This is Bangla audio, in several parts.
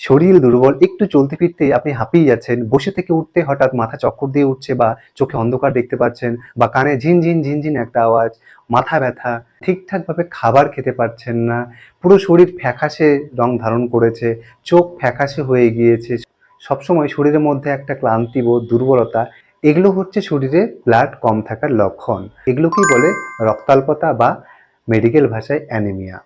শরীর দুর্বল, একটু চলতে ফিরতে আপনি হাঁপিয়ে যাচ্ছেন, বসে থেকে উঠতে হঠাৎ মাথা চক্কর দিয়ে উঠছে বা চোখে অন্ধকার দেখতে পাচ্ছেন বা কানে ঝিনঝিন ঝিনঝিন একটা আওয়াজ, মাথা ব্যথা, ঠিকঠাকভাবে খাবার খেতে পারছেন না, পুরো শরীর ফ্যাকাশে রং ধারণ করেছে, চোখ ফ্যাকাশে হয়ে গিয়েছে, সবসময় শরীরের মধ্যে একটা ক্লান্তিবোধ, দুর্বলতা, এগুলো হচ্ছে শরীরে ব্লাড কম থাকার লক্ষণ। এগুলোকেই বলে রক্তাল্পতা বা মেডিকেল ভাষায় অ্যানিমিয়া,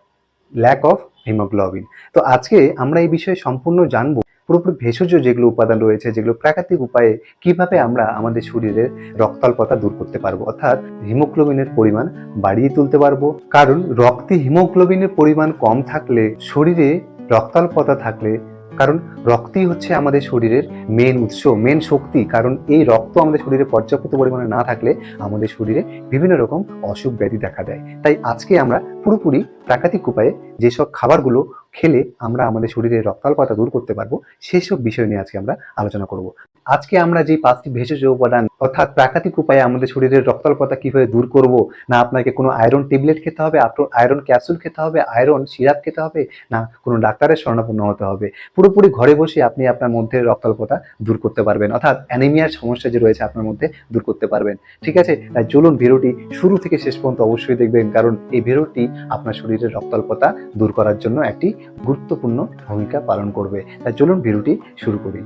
ল্যাক অফ হিমোগ্লোবিন। তো আজকে আমরা এই বিষয়ে সম্পূর্ণ জানবো, পুরোপুরি ভেষজ যেগুলো উপাদান রয়েছে, যেগুলো প্রাকৃতিক উপায়ে কিভাবে আমরা আমাদের শরীরের রক্তাল্পতা দূর করতে পারবো, অর্থাৎ হিমোগ্লোবিনের পরিমাণ বাড়িয়ে তুলতে পারবো। কারণ রক্তে হিমোগ্লোবিনের পরিমাণ কম থাকলে, শরীরে রক্তাল্পতা থাকলে, কারণ রক্তই হচ্ছে আমাদের শরীরের মেন উৎস, মেন শক্তি। কারণ এই রক্ত আমাদের শরীরে পর্যাপ্ত পরিমাণে না থাকলে আমাদের শরীরে বিভিন্ন রকম অসুখ ব্যাধি দেখা দেয়। তাই আজকে আমরা পুরোপুরি প্রাকৃতিক উপায়ে যেসব খাবারগুলো খেলে আমরা আমাদের শরীরের রক্তাল্পতা দূর করতে পারবো, সেসব বিষয় নিয়ে আজকে আমরা আলোচনা করব। আজকে আমরা যে 5টি ভেষজ উপাদান অর্থাৎ প্রাকৃতিক উপায়ে আমাদের শরীরের রক্তাল্পতা কিভাবে দূর করব, না আপনাকে কোনো আয়রন ট্যাবলেট খেতে হবে, আয়রন ক্যাপসুল খেতে হবে, আয়রন সিরাপ খেতে হবে, না কোনো ডাক্তারের শরণাপন্ন হতে হবে, পুরোপুরি ঘরে বসে আপনি আপনার মধ্যে রক্তাল্পতা দূর করতে পারবেন, অর্থাৎ অ্যানিমিয়ার সমস্যা যে রয়েছে আপনার মধ্যে দূর করতে পারবেন। ঠিক আছে, তাই চলুন ভিডিওটি শুরু থেকে শেষ পর্যন্ত অবশ্যই দেখবেন, কারণ এই ভিডিওটি আপনার শরীরের রক্তাল্পতা দূর করার জন্য একটি গুরুত্বপূর্ণ ভূমিকা পালন করবে। তাই চলুন ভিডিওটি শুরু করি।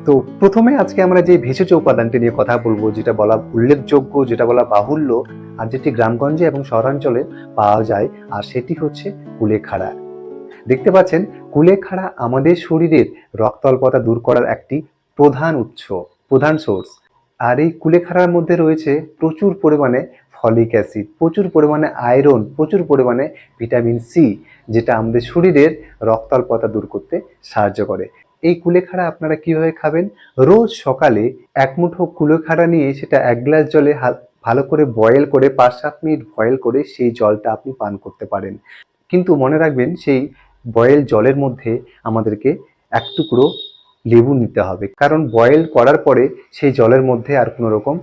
তো প্রথমে আজকে আমরা যে ভেষজ উপাদানটি নিয়ে কথা বলবো, যেটা বলা উল্লেখযোগ্য, যেটা বলা বাহুল্য, আর যেটি গ্রামগঞ্জে এবং শহরাঞ্চলে পাওয়া যায়, আর সেটি হচ্ছে কুলেখাড়া। দেখতে পাচ্ছেন, কুলেখাড়া আমাদের শরীরের রক্তাল্পতা দূর করার একটি প্রধান উৎস, প্রধান সোর্স। আর এই কুলেখাড়ার মধ্যে রয়েছে প্রচুর পরিমাণে ফলিক অ্যাসিড, প্রচুর পরিমাণে আয়রন, প্রচুর পরিমাণে ভিটামিন সি, যেটা আমাদের শরীরের রক্তাল্পতা দূর করতে সাহায্য করে। এই কুলেখাড়া আপনারা কিভাবে খাবেন? রোজ সকালে এক মুঠো কুলেখাড়া নিয়ে সেটা 1 গ্লাস জলে ভালো করে বয়েল করে 5-7 মিনিট বয়েল করে সেই জলটা আপনি পান করতে পারেন। কিন্তু মনে রাখবেন, সেই বয়েল জলের মধ্যে আমাদেরকে এক টুকরো লেবু নিতে হবে, কারণ বয়েল করার পরে সেই জলের মধ্যে আর কোনো রকম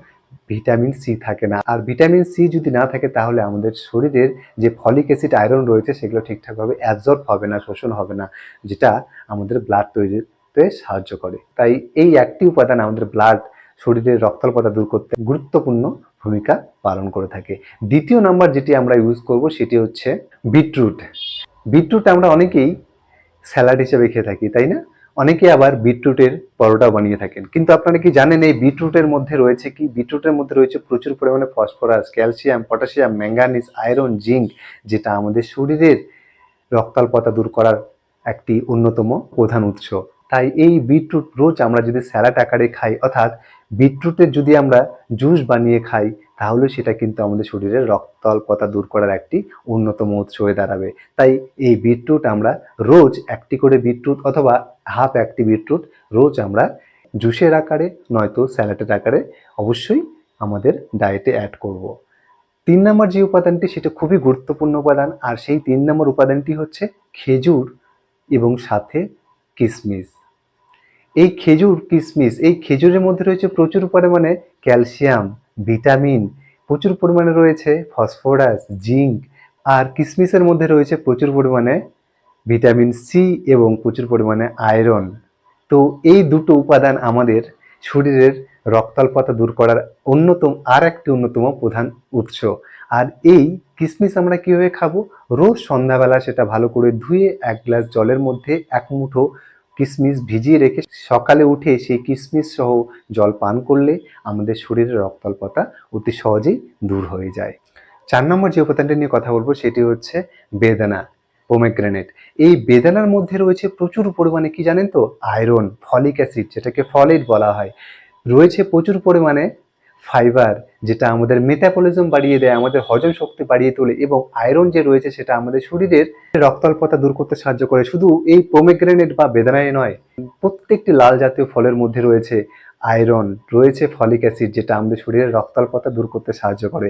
ভিটামিন সি থাকে না। আর ভিটামিন সি যদি না থাকে তাহলে আমাদের শরীরের যে ফলিক অ্যাসিড, আয়রন রয়েছে সেগুলো ঠিকঠাকভাবে অ্যাবজর্ব হবে না, শোষণ হবে না, যেটা আমাদের ব্লাড তৈরিতে সাহায্য করে। তাই এই একটি উপাদান আমাদের ব্লাড, শরীরের রক্তাল্পতা দূর করতে গুরুত্বপূর্ণ ভূমিকা পালন করে থাকে। দ্বিতীয় নাম্বার যেটি আমরা ইউজ করব সেটি হচ্ছে বিটরুট। বিটরুট আমরা অনেকেই স্যালাড হিসেবে খেয়ে থাকি, তাই না? অনেকে আবার বিটরুটের পরোটা বানিয়ে থাকেন। কিন্তু আপনারা কি জানেন এই বিটরুটের মধ্যে রয়েছে কি? বিটরুটের মধ্যে রয়েছে প্রচুর পরিমাণে phosphorus, calcium, potassium, manganese, iron, zinc, যেটা আমাদের শরীরের রক্তাল্পতা দূর করার একটি অন্যতম প্রধান উৎস। তাই এই বিটরুট রোজ আমরা যদি স্যালাড আকারে খাই, অর্থাৎ বিটরুটের যদি আমরা জুস বানিয়ে খাই, তাহলে সেটা কিন্তু আমাদের শরীরের রক্তাল্পতা দূর করার একটি অন্যতম উৎস হয়ে দাঁড়াবে। তাই এই বিটরুট আমরা রোজ একটি করে বিটরুট অথবা হাফ একটি বিটরুট রোজ আমরা জুসের আকারে নয়তো স্যালাডের আকারে অবশ্যই আমাদের ডায়েটে অ্যাড করব। 3 নম্বর যে উপাদানটি, সেটা খুবই গুরুত্বপূর্ণ উপাদান, আর সেই 3 নম্বর উপাদানটি হচ্ছে খেজুর এবং সাথে কিশমিশ। এই খেজুর, কিশমিশ, এই খেজুরের মধ্যে রয়েছে প্রচুর পরিমাণে ক্যালসিয়াম, ভিটামিন, প্রচুর পরিমাণে রয়েছে ফসফরাস, জিঙ্ক, আর কিশমিশের মধ্যে রয়েছে প্রচুর পরিমাণে ভিটামিন সি এবং প্রচুর পরিমাণে আয়রন। তো এই দুটো উপাদান আমাদের শরীরের রক্তাল্পতা দূর করার অন্যতম প্রধান উৎস। আর এই কিশমিশ আমরা কিভাবে খাবো? রোজ সন্ধ্যাবেলা সেটা ভালো করে ধুয়ে 1 গ্লাস জলের মধ্যে 1 মুঠো কিশমিশ ভিজিয়ে রেখে সকালে উঠে সেই কিশমিশ সহ জল পান করলে আমাদের শরীরের রক্তাল্পতা অতি সহজেই দূর হয়ে যায়। 4 নম্বর যে উপাদানটি নিয়ে কথা বলবো সেটি হচ্ছে বেদানা, পোমেগ্রেনেট। এই বেদানার মধ্যে রয়েছে প্রচুর পরিমাণে, কি জানেন তো, আয়রন, ফলিক অ্যাসিড, যেটাকে ফলেট বলা হয়, রয়েছে প্রচুর পরিমাণে ফাইবার, যেটা আমাদের মেটাবলিজম বাড়িয়ে দেয়, আমাদের হজম শক্তি বাড়িয়ে তোলে, এবং আয়রন যে রয়েছে সেটা আমাদের শরীরের রক্তাল্পতা দূর করতে সাহায্য করে। শুধু এই পোমেগ্রেনেট বা বেদানায় নয়, প্রত্যেকটি লাল জাতীয় ফলের মধ্যে রয়েছে আয়রন, রয়েছে ফলিক অ্যাসিড, যেটা আমাদের শরীরের রক্তাল্পতা দূর করতে সাহায্য করে।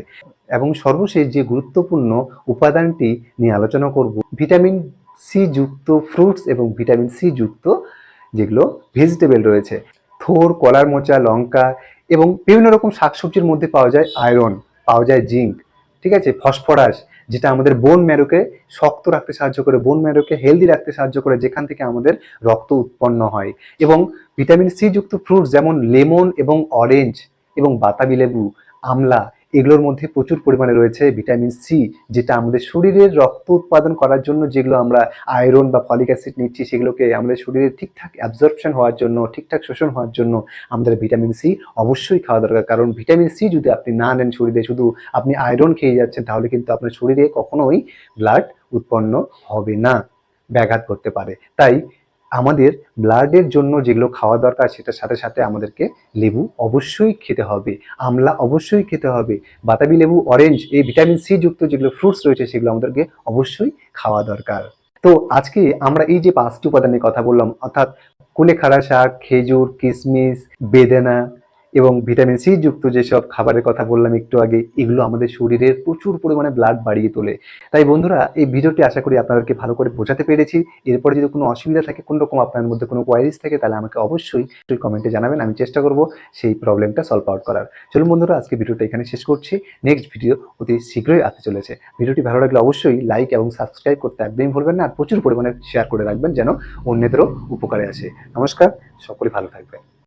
এবং সর্বশেষ যে গুরুত্বপূর্ণ উপাদানটি নিয়ে আলোচনা করব, ভিটামিন সি যুক্ত ফ্রুটস এবং ভিটামিন সি যুক্ত যেগুলো ভেজিটেবল রয়েছে, থোর, কলার মোচা, লঙ্কা এবং বিভিন্ন রকম শাকসবজির মধ্যে পাওয়া যায় আয়রন, পাওয়া যায় জিঙ্ক, ঠিক আছে, ফসফরাস, যেটা আমাদের বোন ম্যারোকে শক্ত রাখতে সাহায্য করে, বোন ম্যারোকে হেলদি রাখতে সাহায্য করে, যেখান থেকে আমাদের রক্ত উৎপন্ন হয়। এবং ভিটামিন সি যুক্ত ফ্রুটস যেমন লেমন এবং অরেঞ্জ এবং বাতাবি লেবু, আমলা, এগুলোর মধ্যে প্রচুর পরিমাণে রয়েছে ভিটামিন সি, যেটা আমাদের শরীরের রক্ত উৎপাদন করার জন্য যেগুলো আমরা আয়রন বা ফলিক অ্যাসিড নিচ্ছি, সেগুলোকে আমাদের শরীরে ঠিকঠাক অ্যাবজর্পশন হওয়ার জন্য, ঠিকঠাক শোষণ হওয়ার জন্য আমাদের ভিটামিন সি অবশ্যই খাওয়া দরকার। কারণ ভিটামিন সি যদি আপনি না নেন শরীরে, শুধু আপনি আয়রন খেয়ে যাচ্ছেন, তাহলে কিন্তু আপনার শরীরে কখনোই ব্লাড উৎপন্ন হবে না, ব্যাঘাত করতে পারে। তাই আমাদের ব্লাডের জন্য যেগুলো খাওয়া দরকার, সেটার সাথে সাথে আমাদেরকে লেবু অবশ্যই খেতে হবে, আমলা অবশ্যই খেতে হবে, বাতাবি লেবু, অরেঞ্জ, এই ভিটামিন সি যুক্ত যেগুলো ফ্রুটস রয়েছে সেগুলো আমাদেরকে অবশ্যই খাওয়া দরকার। তো আজকে আমরা এই যে 5টি উপাদানের কথা বললাম, অর্থাৎ কুলেখাড়া শাক, খেজুর, কিশমিশ, বেদানা এবং ভিটামিন সি যুক্ত যেসব খাবারের কথা বললাম একটু আগে, এগুলো আমাদের শরীরের প্রচুর পরিমাণে ব্লাড বাড়িয়ে তোলে। তাই বন্ধুরা, এই ভিডিওটি আশা করি আপনাদেরকে ভালো করে বোঝাতে পেরেছি। এরপরে যদি কোনো অসুবিধা থাকে, কোনো রকম আপনার মধ্যে কোনো কোয়ারিজ থাকে, তাহলে আমাকে অবশ্যই কমেন্টে জানাবেন, আমি চেষ্টা করব সেই প্রবলেমটা সলভ আউট করার। চলুন বন্ধুরা, আজকে ভিডিওটা এখানে শেষ করছি। নেক্সট ভিডিও অতি শীঘ্রই আসতে চলেছে। ভিডিওটি ভালো লাগলে অবশ্যই লাইক এবং সাবস্ক্রাইব করতে একদমই ভুলবেন না, আর প্রচুর পরিমাণে শেয়ার করে রাখবেন যেন অন্যদেরও উপকারে আসে। নমস্কার, সকলে ভালো থাকবেন।